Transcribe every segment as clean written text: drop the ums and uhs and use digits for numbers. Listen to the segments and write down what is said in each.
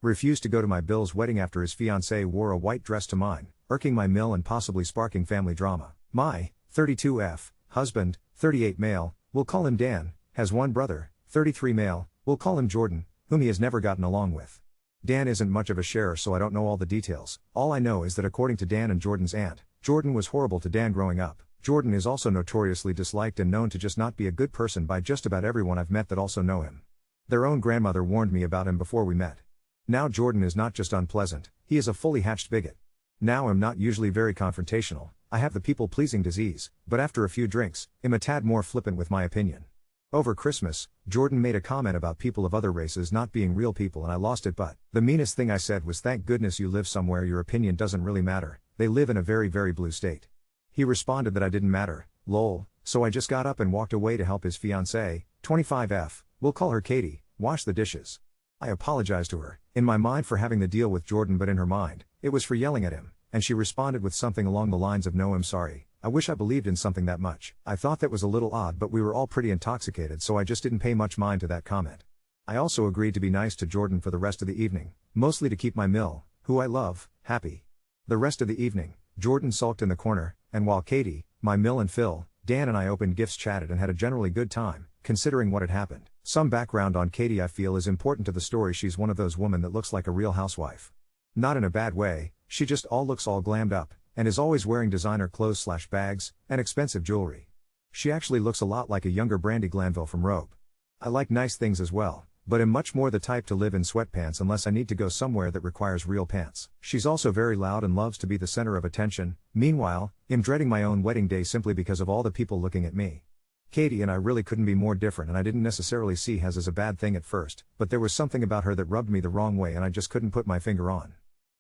Refused to go to my Bill's wedding after his fiancée wore a white dress to mine, irking my mill and possibly sparking family drama. My 32F husband, 38 male, we'll call him Dan, has one brother, 33 male, we'll call him Jordan, whom he has never gotten along with. Dan isn't much of a sharer, so I don't know all the details. All I know is that according to Dan and Jordan's aunt, Jordan was horrible to Dan growing up. Jordan is also notoriously disliked and known to just not be a good person by just about everyone I've met that also know him. Their own grandmother warned me about him before we met. Now Jordan is not just unpleasant, he is a fully hatched bigot. Now I'm not usually very confrontational, I have the people-pleasing disease, but after a few drinks, I'm a tad more flippant with my opinion. Over Christmas, Jordan made a comment about people of other races not being real people and I lost it, but the meanest thing I said was, thank goodness you live somewhere your opinion doesn't really matter, they live in a very very blue state. He responded that I didn't matter, lol, so I just got up and walked away to help his fiancée, 25F, we'll call her Katie, wash the dishes. I apologized to her, in my mind for having the deal with Jordan, but in her mind, it was for yelling at him, and she responded with something along the lines of, no, I'm sorry, I wish I believed in something that much. I thought that was a little odd, but we were all pretty intoxicated, so I just didn't pay much mind to that comment. I also agreed to be nice to Jordan for the rest of the evening, mostly to keep my mill, who I love, happy. The rest of the evening, Jordan sulked in the corner, and while Katie, my mill and Phil, Dan and I opened gifts, chatted and had a generally good time, considering what had happened. Some background on Katie I feel is important to the story. She's one of those women that looks like a real housewife. Not in a bad way, she just looks all glammed up, and is always wearing designer clothes / bags, and expensive jewelry. She actually looks a lot like a younger Brandy Glanville from Robe. I like nice things as well, but am much more the type to live in sweatpants unless I need to go somewhere that requires real pants. She's also very loud and loves to be the center of attention. Meanwhile, I'm dreading my own wedding day simply because of all the people looking at me. Katie and I really couldn't be more different, and I didn't necessarily see her as a bad thing at first, but there was something about her that rubbed me the wrong way and I just couldn't put my finger on.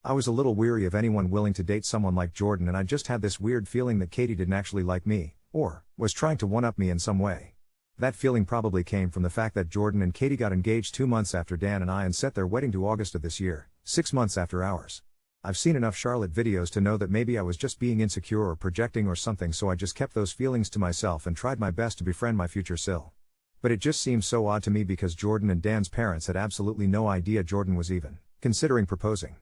I was a little weary of anyone willing to date someone like Jordan, and I just had this weird feeling that Katie didn't actually like me, or was trying to one-up me in some way. That feeling probably came from the fact that Jordan and Katie got engaged 2 months after Dan and I and set their wedding to August of this year, 6 months after ours. I've seen enough Charlotte videos to know that maybe I was just being insecure or projecting or something, so I just kept those feelings to myself and tried my best to befriend my future Sil. But it just seemed so odd to me because Jordan and Dan's parents had absolutely no idea Jordan was even considering proposing.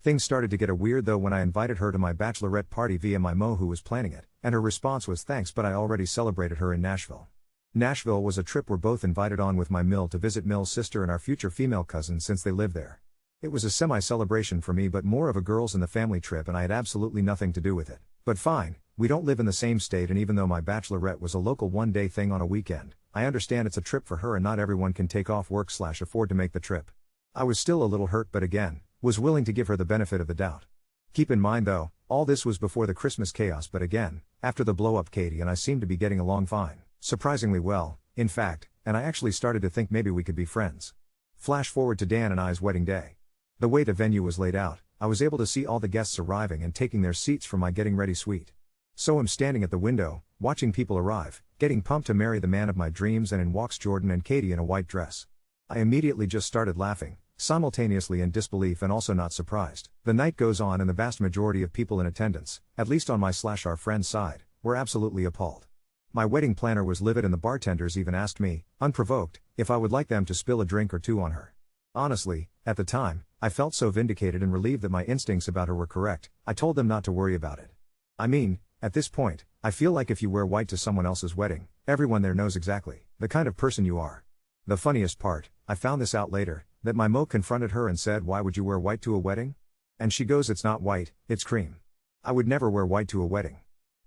Things started to get weird though when I invited her to my bachelorette party via my Mo, who was planning it, and her response was, thanks, but I already celebrated her in Nashville. Nashville was a trip we're both invited on with my Mill to visit Mill's sister and our future female cousin since they live there. It was a semi-celebration for me, but more of a girls in the family trip, and I had absolutely nothing to do with it. But fine, we don't live in the same state, and even though my bachelorette was a local one-day thing on a weekend, I understand it's a trip for her and not everyone can take off work / afford to make the trip. I was still a little hurt, but again, was willing to give her the benefit of the doubt. Keep in mind though, all this was before the Christmas chaos, but again, after the blow-up, Katie and I seemed to be getting along fine. Surprisingly well, in fact, and I actually started to think maybe we could be friends. Flash forward to Dan and I's wedding day. The way the venue was laid out, I was able to see all the guests arriving and taking their seats for my getting ready suite. So I'm standing at the window, watching people arrive, getting pumped to marry the man of my dreams, and in walks Jordan and Katie in a white dress. I immediately just started laughing, simultaneously in disbelief and also not surprised. The night goes on and the vast majority of people in attendance, at least on my / our friend's side, were absolutely appalled. My wedding planner was livid and the bartenders even asked me, unprovoked, if I would like them to spill a drink or two on her. Honestly, at the time, I felt so vindicated and relieved that my instincts about her were correct. I told them not to worry about it. I mean, at this point, I feel like if you wear white to someone else's wedding, everyone there knows exactly the kind of person you are. The funniest part, I found this out later, that my Mo confronted her and said, why would you wear white to a wedding? And she goes, it's not white, it's cream. I would never wear white to a wedding.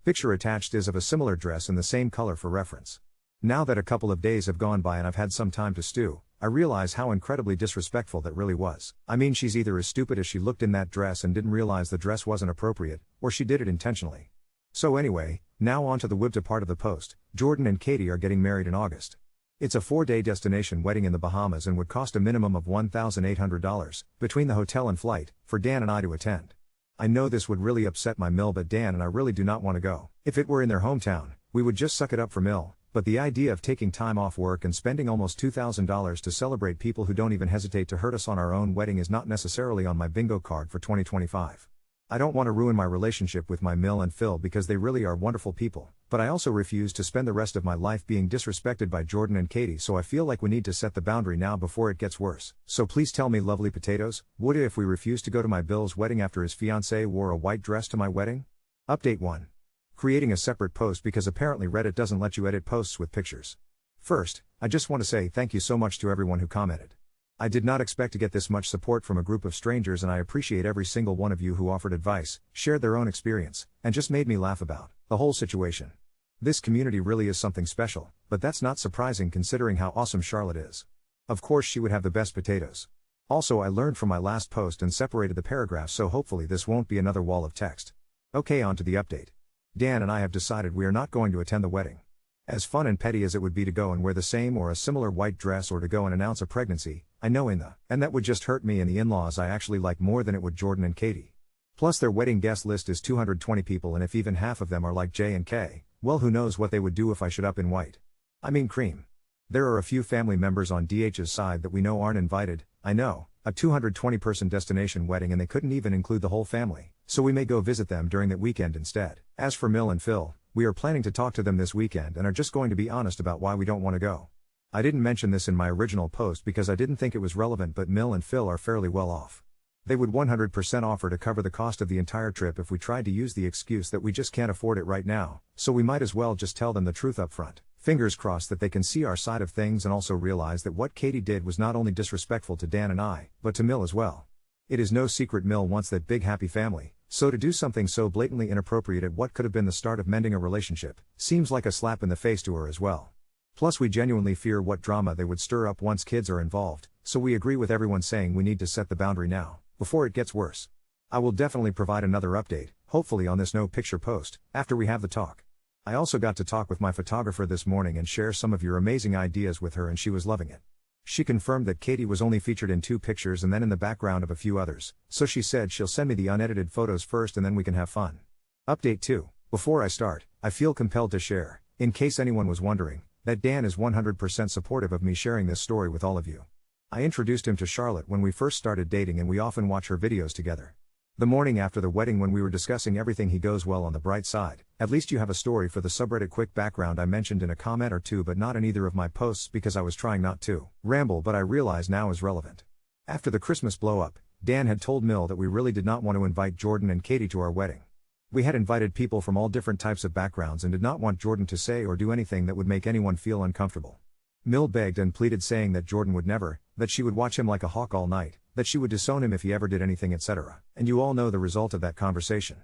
Picture attached is of a similar dress in the same color for reference. Now that a couple of days have gone by and I've had some time to stew, I realize how incredibly disrespectful that really was. I mean, she's either as stupid as she looked in that dress and didn't realize the dress wasn't appropriate, or she did it intentionally. So anyway, now on to the WIBTA part of the post. Jordan and Katie are getting married in August. It's a 4-day destination wedding in the Bahamas and would cost a minimum of $1,800, between the hotel and flight, for Dan and I to attend. I know this would really upset my Mill, but Dan and I really do not want to go. If it were in their hometown, we would just suck it up for Mill, but the idea of taking time off work and spending almost $2,000 to celebrate people who don't even hesitate to hurt us on our own wedding is not necessarily on my bingo card for 2025. I don't want to ruin my relationship with my Mill and Phil because they really are wonderful people, but I also refuse to spend the rest of my life being disrespected by Jordan and Katie, so I feel like we need to set the boundary now before it gets worse. So please tell me, lovely potatoes, would it if we refuse to go to my Bill's wedding after his fiancée wore a white dress to my wedding? Update 1. Creating a separate post because apparently Reddit doesn't let you edit posts with pictures. First, I just want to say thank you so much to everyone who commented. I did not expect to get this much support from a group of strangers, and I appreciate every single one of you who offered advice, shared their own experience, and just made me laugh about the whole situation. This community really is something special, but that's not surprising considering how awesome Charlotte is. Of course she would have the best potatoes. Also, I learned from my last post and separated the paragraphs, so hopefully this won't be another wall of text. Okay, on to the update. Dan and I have decided we are not going to attend the wedding. As fun and petty as it would be to go and wear the same or a similar white dress or to go and announce a pregnancy, I know and that would just hurt me and the in-laws I actually like more than it would Jordan and Katie. Plus their wedding guest list is 220 people, and if even half of them are like J and K, well, who knows what they would do if I showed up in white. I mean cream. There are a few family members on DH's side that we know aren't invited, I know, a 220-person destination wedding and they couldn't even include the whole family, so we may go visit them during that weekend instead. As for Mill and Phil, we are planning to talk to them this weekend and are just going to be honest about why we don't want to go. I didn't mention this in my original post because I didn't think it was relevant, but Mill and Phil are fairly well off. They would 100% offer to cover the cost of the entire trip if we tried to use the excuse that we just can't afford it right now, so we might as well just tell them the truth up front. Fingers crossed that they can see our side of things and also realize that what Katie did was not only disrespectful to Dan and I, but to Mill as well. It is no secret Mill wants that big happy family, so to do something so blatantly inappropriate at what could have been the start of mending a relationship, seems like a slap in the face to her as well. Plus we genuinely fear what drama they would stir up once kids are involved, so we agree with everyone saying we need to set the boundary now, before it gets worse. I will definitely provide another update, hopefully on this no picture post, after we have the talk. I also got to talk with my photographer this morning and share some of your amazing ideas with her, and she was loving it. She confirmed that Katie was only featured in 2 pictures and then in the background of a few others, so she said she'll send me the unedited photos first and then we can have fun. Update 2. Before I start, I feel compelled to share, in case anyone was wondering, that Dan is 100% supportive of me sharing this story with all of you. I introduced him to Charlotte when we first started dating and we often watch her videos together. The morning after the wedding when we were discussing everything, he goes, "Well, on the bright side, at least you have a story for the subreddit." Quick background: I mentioned in a comment or two but not in either of my posts because I was trying not to ramble, but I realize now is relevant. After the Christmas blow up, Dan had told Mill that we really did not want to invite Jordan and Katie to our wedding. We had invited people from all different types of backgrounds and did not want Jordan to say or do anything that would make anyone feel uncomfortable. Mill begged and pleaded, saying that Jordan would never, that she would watch him like a hawk all night, that she would disown him if he ever did anything, etc. And you all know the result of that conversation.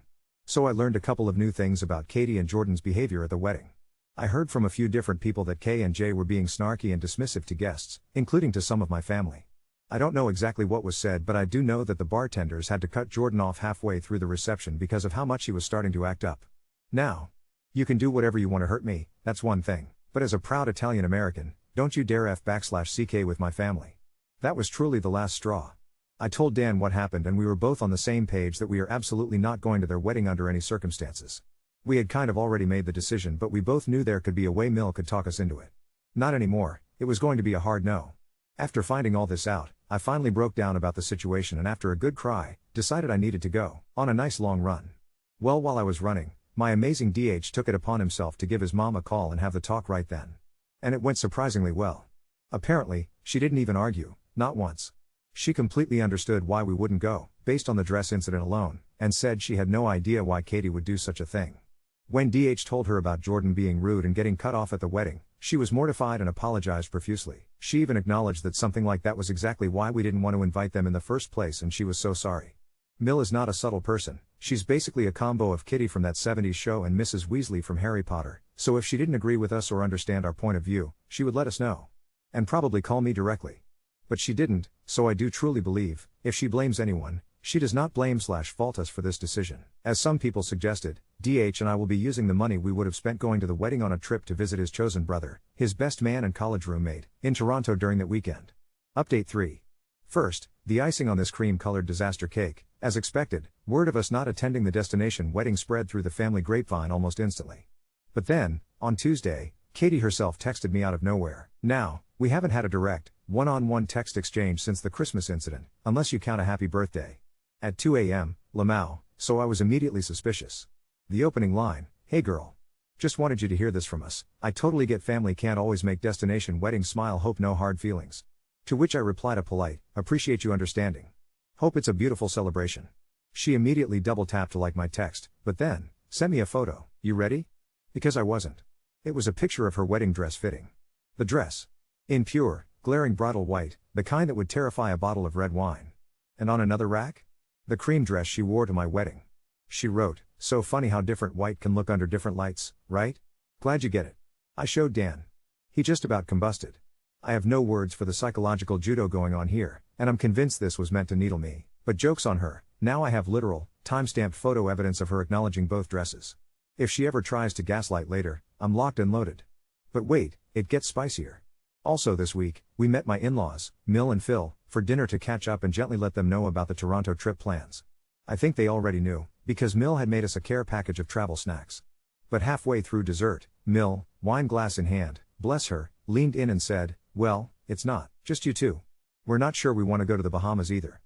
So I learned a couple of new things about Katie and Jordan's behavior at the wedding. I heard from a few different people that K and J were being snarky and dismissive to guests, including to some of my family. I don't know exactly what was said, but I do know that the bartenders had to cut Jordan off halfway through the reception because of how much he was starting to act up. Now, you can do whatever you want to hurt me, that's one thing, but as a proud Italian American, don't you dare f/ck with my family. That was truly the last straw. I told Dan what happened and we were both on the same page that we are absolutely not going to their wedding under any circumstances. We had kind of already made the decision, but we both knew there could be a way Mill could talk us into it. Not anymore, it was going to be a hard no. After finding all this out, I finally broke down about the situation and after a good cry, decided I needed to go on a nice long run. Well, while I was running, my amazing DH took it upon himself to give his mom a call and have the talk right then. And it went surprisingly well. Apparently, she didn't even argue, not once. She completely understood why we wouldn't go, based on the dress incident alone, and said she had no idea why Katie would do such a thing. When DH told her about Jordan being rude and getting cut off at the wedding, she was mortified and apologized profusely. She even acknowledged that something like that was exactly why we didn't want to invite them in the first place, and she was so sorry. Mill is not a subtle person. She's basically a combo of Kitty from that 70s show and Mrs. Weasley from Harry Potter, so if she didn't agree with us or understand our point of view, she would let us know. And probably call me directly. But she didn't, so I do truly believe, if she blames anyone, she does not blame/fault us for this decision. As some people suggested, DH and I will be using the money we would have spent going to the wedding on a trip to visit his chosen brother, his best man and college roommate, in Toronto during that weekend. Update 3. First, the icing on this cream-colored disaster cake. As expected, word of us not attending the destination wedding spread through the family grapevine almost instantly. But then, on Tuesday, Katie herself texted me out of nowhere. Now, we haven't had a direct, one-on-one text exchange since the Christmas incident, unless you count a happy birthday. At 2 a.m., Lamau, so I was immediately suspicious. The opening line, "Hey girl. Just wanted you to hear this from us. I totally get family can't always make destination weddings smile, hope no hard feelings." To which I replied a polite, "Appreciate you understanding. Hope it's a beautiful celebration." She immediately double tapped to like my text, but then, sent me a photo. "You ready?" Because I wasn't. It was a picture of her wedding dress fitting. The dress. In pure, glaring bridal white, the kind that would terrify a bottle of red wine. And on another rack? The cream dress she wore to my wedding. She wrote, "So funny how different white can look under different lights, right? Glad you get it." I showed Dan. He just about combusted. I have no words for the psychological judo going on here, and I'm convinced this was meant to needle me, but joke's on her, now I have literal, time-stamped photo evidence of her acknowledging both dresses. If she ever tries to gaslight later, I'm locked and loaded. But wait, it gets spicier. Also this week, we met my in-laws, Mill and Phil, for dinner to catch up and gently let them know about the Toronto trip plans. I think they already knew, because Mill had made us a care package of travel snacks. But halfway through dessert, Mill, wine glass in hand, bless her, leaned in and said, "Well, it's not just you two. We're not sure we want to go to the Bahamas either."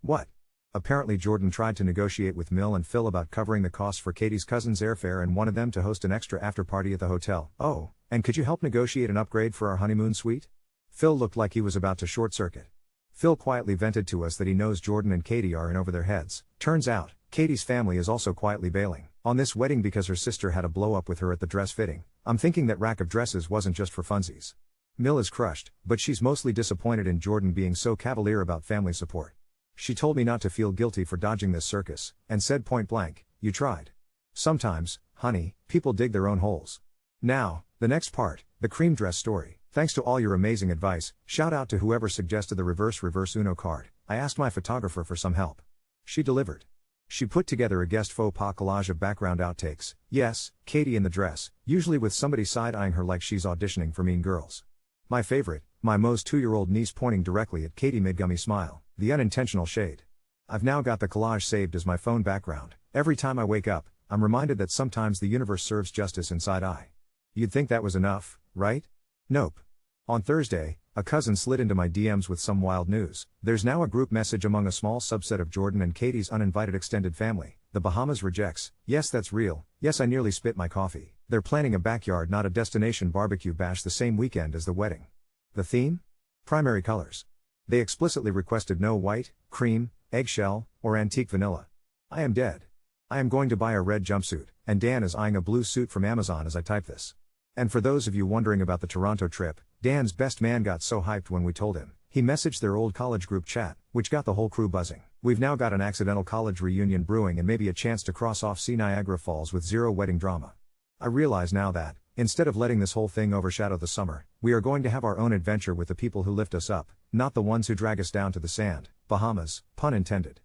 What? Apparently Jordan tried to negotiate with Mill and Phil about covering the costs for Katie's cousin's airfare and wanted them to host an extra after-party at the hotel. "Oh, and could you help negotiate an upgrade for our honeymoon suite?" Phil looked like he was about to short-circuit. Phil quietly vented to us that he knows Jordan and Katie are in over their heads. Turns out, Katie's family is also quietly bailing on this wedding because her sister had a blow-up with her at the dress fitting. I'm thinking that rack of dresses wasn't just for funsies. Mill is crushed, but she's mostly disappointed in Jordan being so cavalier about family support. She told me not to feel guilty for dodging this circus, and said point blank, "You tried." Sometimes, honey, people dig their own holes. Now, the next part, the cream dress story. Thanks to all your amazing advice, shout out to whoever suggested the reverse Uno card. I asked my photographer for some help. She delivered. She put together a guest faux pas collage of background outtakes. Yes, Katie in the dress, usually with somebody side-eyeing her like she's auditioning for Mean Girls. My favorite, my Mo's 2-year-old niece pointing directly at Katie mid-gummy smile, the unintentional shade. I've now got the collage saved as my phone background. Every time I wake up, I'm reminded that sometimes the universe serves justice inside eye. You'd think that was enough, right? Nope. On Thursday, a cousin slid into my DMs with some wild news. There's now a group message among a small subset of Jordan and Katie's uninvited extended family. The Bahamas rejects. Yes, that's real. Yes, I nearly spit my coffee. They're planning a backyard, not a destination barbecue bash the same weekend as the wedding. The theme? Primary colors. They explicitly requested no white, cream, eggshell, or antique vanilla. I am dead. I am going to buy a red jumpsuit, and Dan is eyeing a blue suit from Amazon as I type this. And for those of you wondering about the Toronto trip, Dan's best man got so hyped when we told him. He messaged their old college group chat, which got the whole crew buzzing. We've now got an accidental college reunion brewing and maybe a chance to cross off see Niagara Falls with zero wedding drama. I realize now that, instead of letting this whole thing overshadow the summer, we are going to have our own adventure with the people who lift us up, not the ones who drag us down to the sand. Bahamas, pun intended.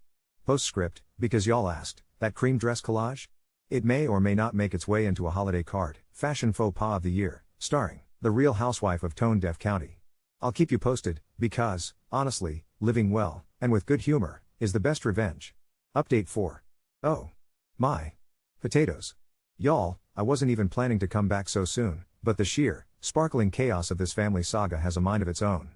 Postscript, because y'all asked, that cream dress collage? It may or may not make its way into a holiday card, fashion faux pas of the year, starring the Real Housewife of Tone Deaf County. I'll keep you posted, because, honestly, living well, and with good humor, is the best revenge. Update 4. Oh. My. Potatoes. Y'all, I wasn't even planning to come back so soon, but the sheer, sparkling chaos of this family saga has a mind of its own.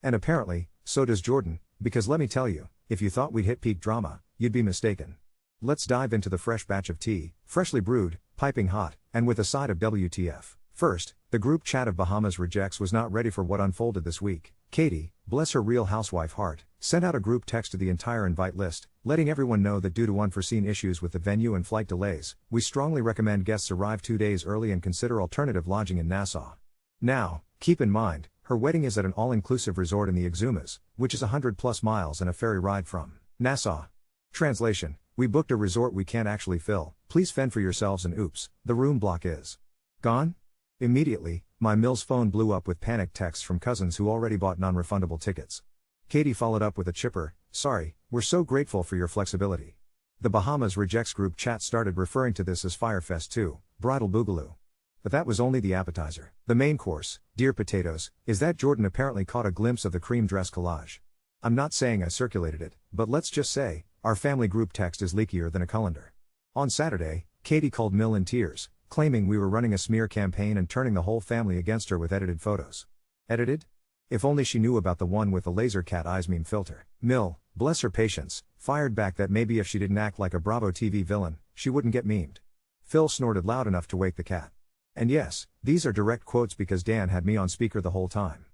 And apparently, so does Jordan, because let me tell you, if you thought we'd hit peak drama, you'd be mistaken. Let's dive into the fresh batch of tea, freshly brewed, piping hot, and with a side of WTF. First, the group chat of Bahamas rejects was not ready for what unfolded this week. Katie, bless her Real Housewife heart, sent out a group text to the entire invite list, letting everyone know that due to unforeseen issues with the venue and flight delays, we strongly recommend guests arrive 2 days early and consider alternative lodging in Nassau. Now, keep in mind, her wedding is at an all-inclusive resort in the Exumas, which is 100+ miles and a ferry ride from Nassau. Translation: we booked a resort we can't actually fill, please fend for yourselves and oops, the room block is gone? Immediately, my Mill's phone blew up with panicked texts from cousins who already bought non-refundable tickets. Katie followed up with a chipper, "Sorry, we're so grateful for your flexibility." The Bahamas Rejects group chat started referring to this as Firefest 2, Bridal Boogaloo. But that was only the appetizer. The main course, dear potatoes, is that Jordan apparently caught a glimpse of the cream dress collage. I'm not saying I circulated it, but let's just say, our family group text is leakier than a colander. On Saturday, Katie called Mill in tears, claiming we were running a smear campaign and turning the whole family against her with edited photos. Edited? If only she knew about the one with the laser cat eyes meme filter. Mill, bless her patience, fired back that maybe if she didn't act like a Bravo TV villain, she wouldn't get memed. Phil snorted loud enough to wake the cat. And yes, these are direct quotes because Dan had me on speaker the whole time.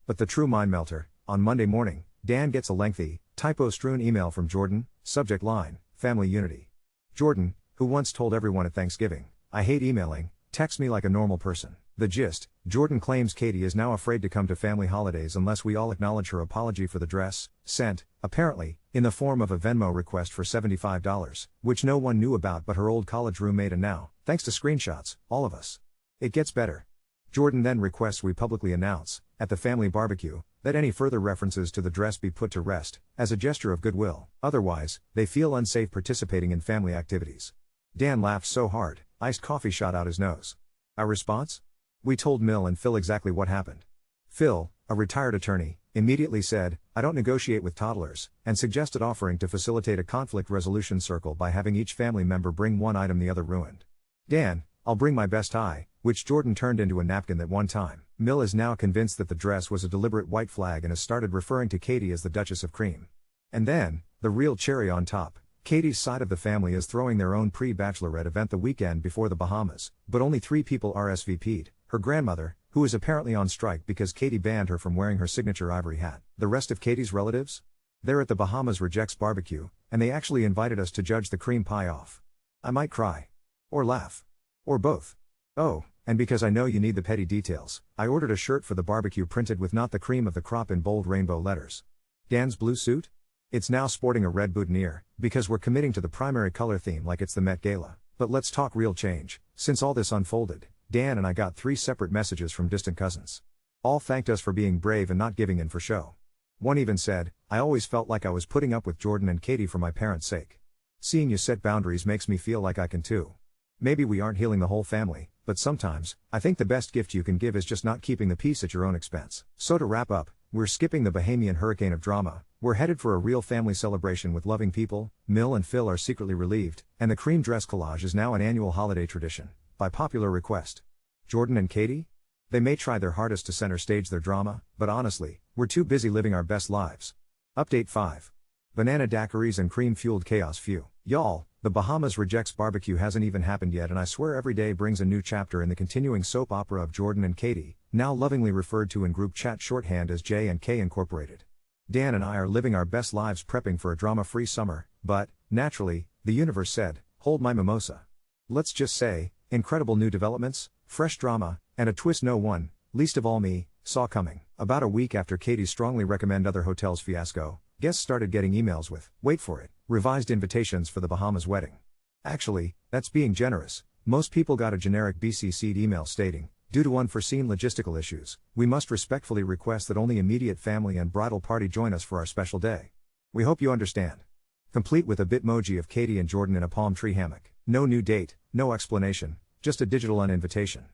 But the true mind melter, on Monday morning, Dan gets a lengthy, typo-strewn email from Jordan, subject line, family unity. Jordan, who once told everyone at Thanksgiving, "I hate emailing," texts me like a normal person. The gist: Jordan claims Katie is now afraid to come to family holidays unless we all acknowledge her apology for the dress, sent, apparently, in the form of a Venmo request for $75, which no one knew about but her old college roommate and now, thanks to screenshots, all of us. It gets better. Jordan then requests we publicly announce, at the family barbecue, that any further references to the dress be put to rest, as a gesture of goodwill. Otherwise, they feel unsafe participating in family activities. Dan laughed so hard, iced coffee shot out his nose. Our response? We told Mill and Phil exactly what happened. Phil, a retired attorney, immediately said, "I don't negotiate with toddlers," and suggested offering to facilitate a conflict resolution circle by having each family member bring one item the other ruined. Dan, "I'll bring my best tie," which Jordan turned into a napkin that one time. Mill is now convinced that the dress was a deliberate white flag and has started referring to Katie as the Duchess of Cream. And then, the real cherry on top, Katie's side of the family is throwing their own pre-bachelorette event the weekend before the Bahamas, but only 3 people RSVP'd, her grandmother, who is apparently on strike because Katie banned her from wearing her signature ivory hat. The rest of Katie's relatives? They're at the Bahamas Rejects barbecue, and they actually invited us to judge the cream pie off. I might cry. Or laugh. Or both. Oh, and because I know you need the petty details, I ordered a shirt for the barbecue printed with "not the cream of the crop" in bold rainbow letters. Dan's blue suit? It's now sporting a red boutonniere, because we're committing to the primary color theme like it's the Met Gala. But let's talk real change. Since all this unfolded, Dan and I got 3 separate messages from distant cousins. All thanked us for being brave and not giving in for show. One even said, "I always felt like I was putting up with Jordan and Katie for my parents' sake. Seeing you set boundaries makes me feel like I can too." Maybe we aren't healing the whole family, but sometimes, I think the best gift you can give is just not keeping the peace at your own expense. So to wrap up, we're skipping the Bahamian hurricane of drama, we're headed for a real family celebration with loving people. Mill and Phil are secretly relieved, and the cream dress collage is now an annual holiday tradition, by popular request. Jordan and Katie? They may try their hardest to center stage their drama, but honestly, we're too busy living our best lives. Update 5. Banana daiquiris and cream-fueled chaos. Phew. Y'all, the Bahamas Rejects barbecue hasn't even happened yet, and I swear every day brings a new chapter in the continuing soap opera of Jordan and Katie, now lovingly referred to in group chat shorthand as J and K Incorporated. Dan and I are living our best lives prepping for a drama-free summer, but, naturally, the universe said, "Hold my mimosa." Let's just say, incredible new developments, fresh drama, and a twist no one, least of all me, saw coming. About a week after Katie's strongly recommend other hotels fiasco, guests started getting emails with, wait for it, revised invitations for the Bahamas wedding. Actually, that's being generous. Most people got a generic BCC'd email stating, "Due to unforeseen logistical issues, we must respectfully request that only immediate family and bridal party join us for our special day. We hope you understand." Complete with a bitmoji of Katie and Jordan in a palm tree hammock. No new date, no explanation, just a digital uninvitation.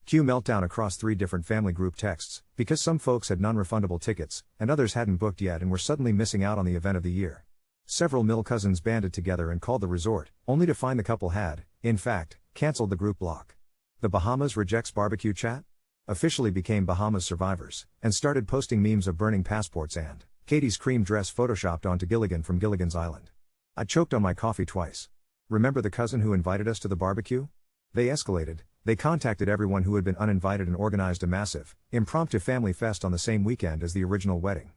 Cue meltdown across 3 different family group texts, because some folks had non-refundable tickets, and others hadn't booked yet and were suddenly missing out on the event of the year. Several Mill cousins banded together and called the resort, only to find the couple had, in fact, cancelled the group block. The Bahamas Rejects barbecue chat officially became Bahamas Survivors, and started posting memes of burning passports and Katie's cream dress photoshopped onto Gilligan from Gilligan's Island. I choked on my coffee twice. Remember the cousin who invited us to the barbecue? They escalated. They contacted everyone who had been uninvited and organized a massive, impromptu family fest on the same weekend as the original wedding.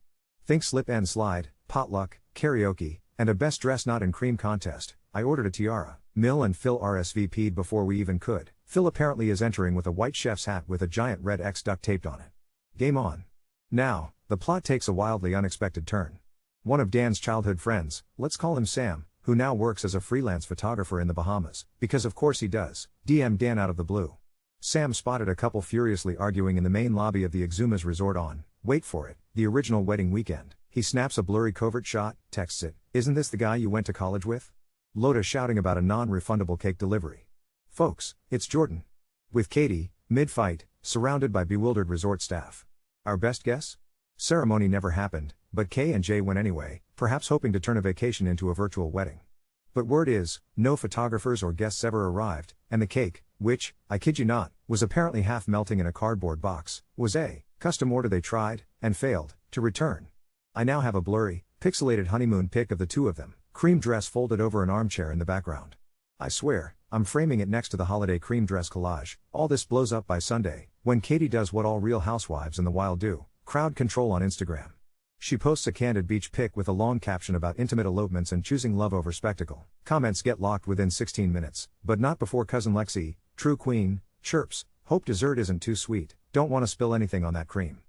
Think slip and slide, potluck, karaoke, and a best dress not in cream contest. I ordered a tiara. Mill and Phil RSVP'd before we even could. Phil apparently is entering with a white chef's hat with a giant red X duct taped on it. Game on. Now, the plot takes a wildly unexpected turn. One of Dan's childhood friends, let's call him Sam, who now works as a freelance photographer in the Bahamas, because of course he does, DM'd Dan out of the blue. Sam spotted a couple furiously arguing in the main lobby of the Exumas resort on, wait for it, the original wedding weekend. He snaps a blurry covert shot, texts it, "Isn't this the guy you went to college with?" Loda shouting about a non-refundable cake delivery. Folks, it's Jordan. With Katie, mid-fight, surrounded by bewildered resort staff. Our best guess? Ceremony never happened, but K and J went anyway, perhaps hoping to turn a vacation into a virtual wedding. But word is, no photographers or guests ever arrived, and the cake, which, I kid you not, was apparently half melting in a cardboard box, was a custom order they tried, and failed, to return. I now have a blurry, pixelated honeymoon pic of the two of them, Cream dress folded over an armchair in the background. I swear, I'm framing it next to the holiday cream dress collage. All this blows up by Sunday, when Katie does what all real housewives in the wild do: crowd control on Instagram. She posts a candid beach pic with a long caption about intimate elopements and choosing love over spectacle. Comments get locked within 16 minutes, but not before cousin Lexi, true queen, chirps, "Hope dessert isn't too sweet, don't want to spill anything on that cream."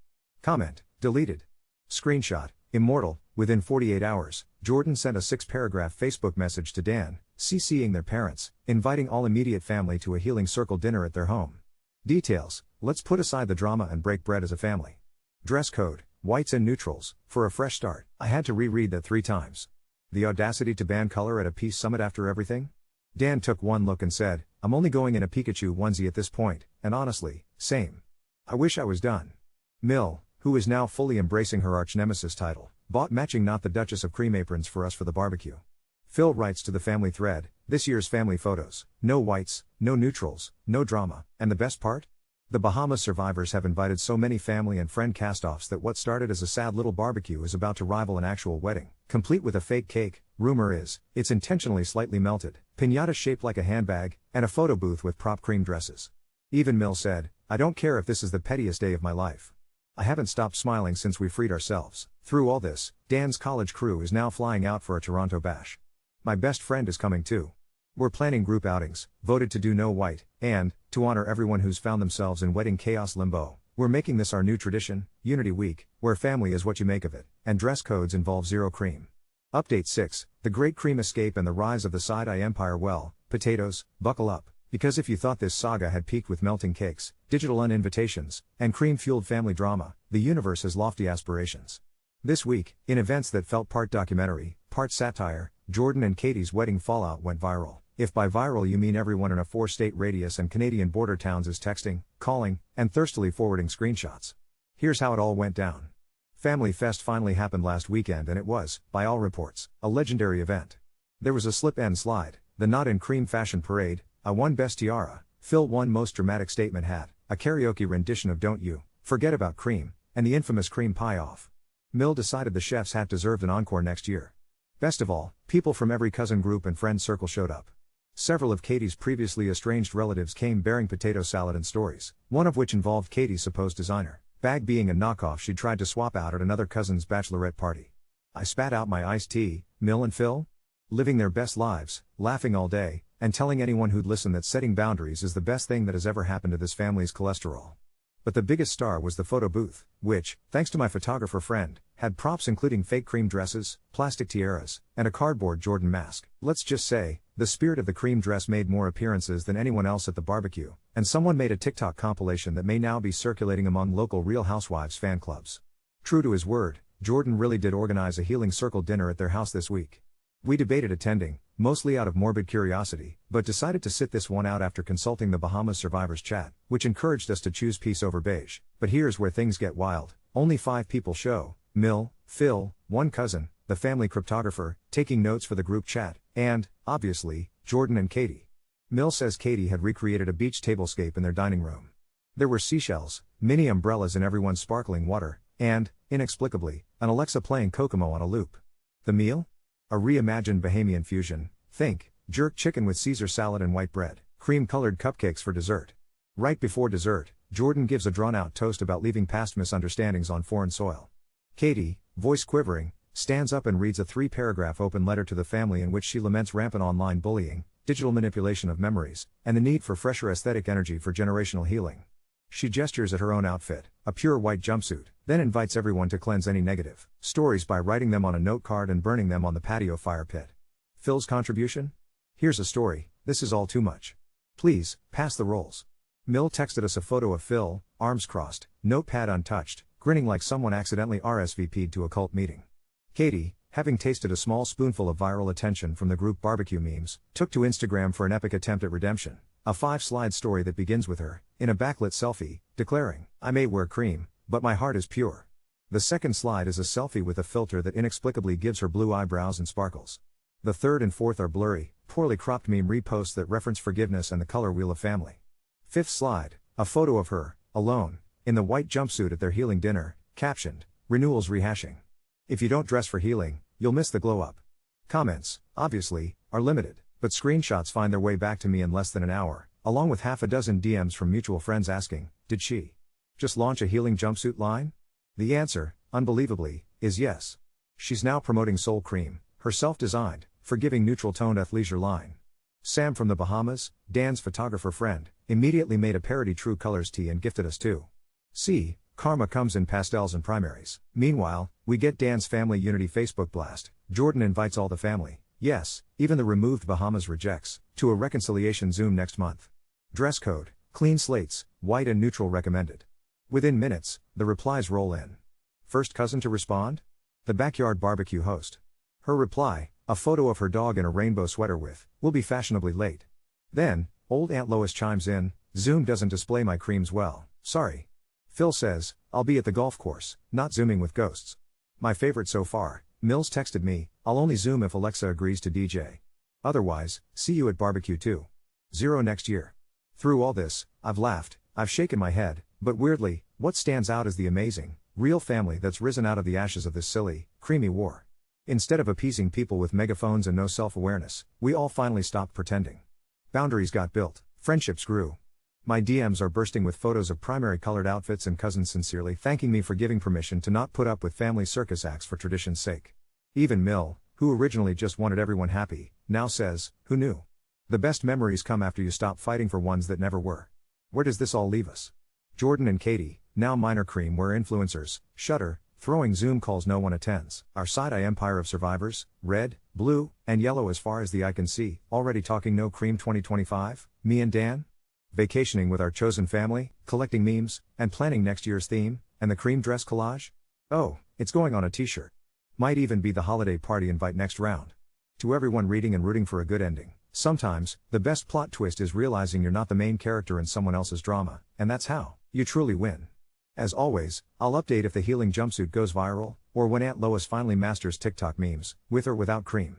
Comment, deleted. Screenshot, immortal. Within 48 hours, Jordan sent a 6-paragraph Facebook message to Dan, CCing their parents, inviting all immediate family to a healing circle dinner at their home. Details: let's put aside the drama and break bread as a family. Dress code: whites and neutrals, for a fresh start. I had to reread that 3 times. The audacity to ban color at a peace summit after everything? Dan took one look and said, "I'm only going in a Pikachu onesie at this point, and honestly, same. I wish I was done." Mill, who is now fully embracing her arch-nemesis title, bought matching Not the Duchess of Cream aprons for us for the barbecue. Phil writes to the family thread, "This year's family photos, no whites, no neutrals, no drama, and the best part? The Bahamas survivors have invited so many family and friend cast-offs that what started as a sad little barbecue is about to rival an actual wedding, complete with a fake cake. Rumor is, it's intentionally slightly melted, piñata shaped like a handbag, and a photo booth with prop cream dresses." Even Mill said, "I don't care if this is the pettiest day of my life. I haven't stopped smiling since we freed ourselves." Through all this, Dan's college crew is now flying out for a Toronto bash. My best friend is coming too. We're planning group outings, voted to do no white, and, to honor everyone who's found themselves in wedding chaos limbo, we're making this our new tradition, Unity Week, where family is what you make of it, and dress codes involve zero cream. Update 6, the Great Cream Escape and the Rise of the Side-Eye Empire. Well, potatoes, buckle up, because if you thought this saga had peaked with melting cakes, digital uninvitations, and cream-fueled family drama, the universe has lofty aspirations. This week, in events that felt part documentary, part satire, Jordan and Katie's wedding fallout went viral. If by viral you mean everyone in a 4-state radius and Canadian border towns is texting, calling, and thirstily forwarding screenshots. Here's how it all went down. Family Fest finally happened last weekend, and it was, by all reports, a legendary event. There was a slip and slide, the Not in Cream fashion parade, a won best tiara, Phil won most dramatic statement hat, a karaoke rendition of Don't You Forget About Cream, and the infamous cream pie off. Mill decided the chef's hat deserved an encore next year. Best of all, people from every cousin group and friend circle showed up. Several of Katie's previously estranged relatives came bearing potato salad and stories, one of which involved Katie's supposed designer bag being a knockoff she'd tried to swap out at another cousin's bachelorette party. I spat out my iced tea. Mill and Phil? Living their best lives, laughing all day, and telling anyone who'd listen that setting boundaries is the best thing that has ever happened to this family's cholesterol. But the biggest star was the photo booth, which, thanks to my photographer friend, had props including fake cream dresses, plastic tiaras, and a cardboard Jordan mask. Let's just say, the spirit of the cream dress made more appearances than anyone else at the barbecue, and someone made a TikTok compilation that may now be circulating among local Real Housewives fan clubs. True to his word, Jordan really did organize a healing circle dinner at their house this week. We debated attending, mostly out of morbid curiosity, but decided to sit this one out after consulting the Bahamas Survivors chat, which encouraged us to choose peace over beige. But here's where things get wild. Only 5 people show: Mill, Phil, one cousin, the family cryptographer, taking notes for the group chat, and, obviously, Jordan and Katie. Mill says Katie had recreated a beach tablescape in their dining room. There were seashells, mini umbrellas in everyone's sparkling water, and, inexplicably, an Alexa playing Kokomo on a loop. The meal? A reimagined Bahamian fusion. Think, jerk chicken with Caesar salad and white bread, cream-colored cupcakes for dessert. Right before dessert, Jordan gives a drawn-out toast about leaving past misunderstandings on foreign soil. Katie, voice quivering, stands up and reads a 3-paragraph open letter to the family in which she laments rampant online bullying, digital manipulation of memories, and the need for fresher aesthetic energy for generational healing. She gestures at her own outfit, a pure white jumpsuit, then invites everyone to cleanse any negative stories by writing them on a note card and burning them on the patio fire pit. Phil's contribution? Here's a story: this is all too much. Please, pass the rolls. Mill texted us a photo of Phil, arms crossed, notepad untouched, grinning like someone accidentally RSVP'd to a cult meeting. Katie, having tasted a small spoonful of viral attention from the group barbecue memes, took to Instagram for an epic attempt at redemption. A 5-slide story that begins with her, in a backlit selfie, declaring, "I may wear cream, but my heart is pure." The second slide is a selfie with a filter that inexplicably gives her blue eyebrows and sparkles. The third and fourth are blurry, poorly cropped meme reposts that reference forgiveness and the color wheel of family. Fifth slide, a photo of her, alone, in the white jumpsuit at their healing dinner, captioned, "Renewals rehashing. If you don't dress for healing, you'll miss the glow up." Comments, obviously, are limited, but screenshots find their way back to me in less than an hour, along with half a dozen DMs from mutual friends asking, did she just launch a healing jumpsuit line? The answer, unbelievably, is yes. She's now promoting Soul Cream, her self-designed, forgiving neutral-toned athleisure line. Sam from the Bahamas, Dan's photographer friend, immediately made a parody True Colors tee and gifted us two. See, karma comes in pastels and primaries. Meanwhile, we get Dan's Family Unity Facebook blast. Jordan invites all the family, yes, even the removed Bahamas rejects, to a reconciliation Zoom next month. Dress code, clean slates, white and neutral recommended. Within minutes, the replies roll in. First cousin to respond? The backyard barbecue host. Her reply, a photo of her dog in a rainbow sweater with, will be fashionably late. Then, old Aunt Lois chimes in, Zoom doesn't display my creams well, sorry. Phil says, I'll be at the golf course, not Zooming with ghosts. My favorite so far, Mills texted me, I'll only Zoom if Alexa agrees to DJ. Otherwise, see you at barbecue 2.0 next year. Through all this, I've laughed, I've shaken my head, but weirdly, what stands out is the amazing, real family that's risen out of the ashes of this silly, creamy war. Instead of appeasing people with megaphones and no self-awareness, we all finally stopped pretending. Boundaries got built, friendships grew. My DMs are bursting with photos of primary-colored outfits and cousins sincerely thanking me for giving permission to not put up with family circus acts for tradition's sake. Even Mill, who originally just wanted everyone happy, now says, who knew? The best memories come after you stop fighting for ones that never were. Where does this all leave us? Jordan and Katie, now minor cream wear influencers, shudder, throwing Zoom calls no one attends. Our side-eye empire of survivors, red, blue, and yellow as far as the eye can see, already talking no cream 2025, me and Dan? Vacationing with our chosen family, collecting memes, and planning next year's theme, and the cream dress collage? Oh, it's going on a t-shirt. Might even be the holiday party invite next round. To everyone reading and rooting for a good ending, sometimes, the best plot twist is realizing you're not the main character in someone else's drama, and that's how you truly win. As always, I'll update if the healing jumpsuit goes viral, or when Aunt Lois finally masters TikTok memes, with or without cream.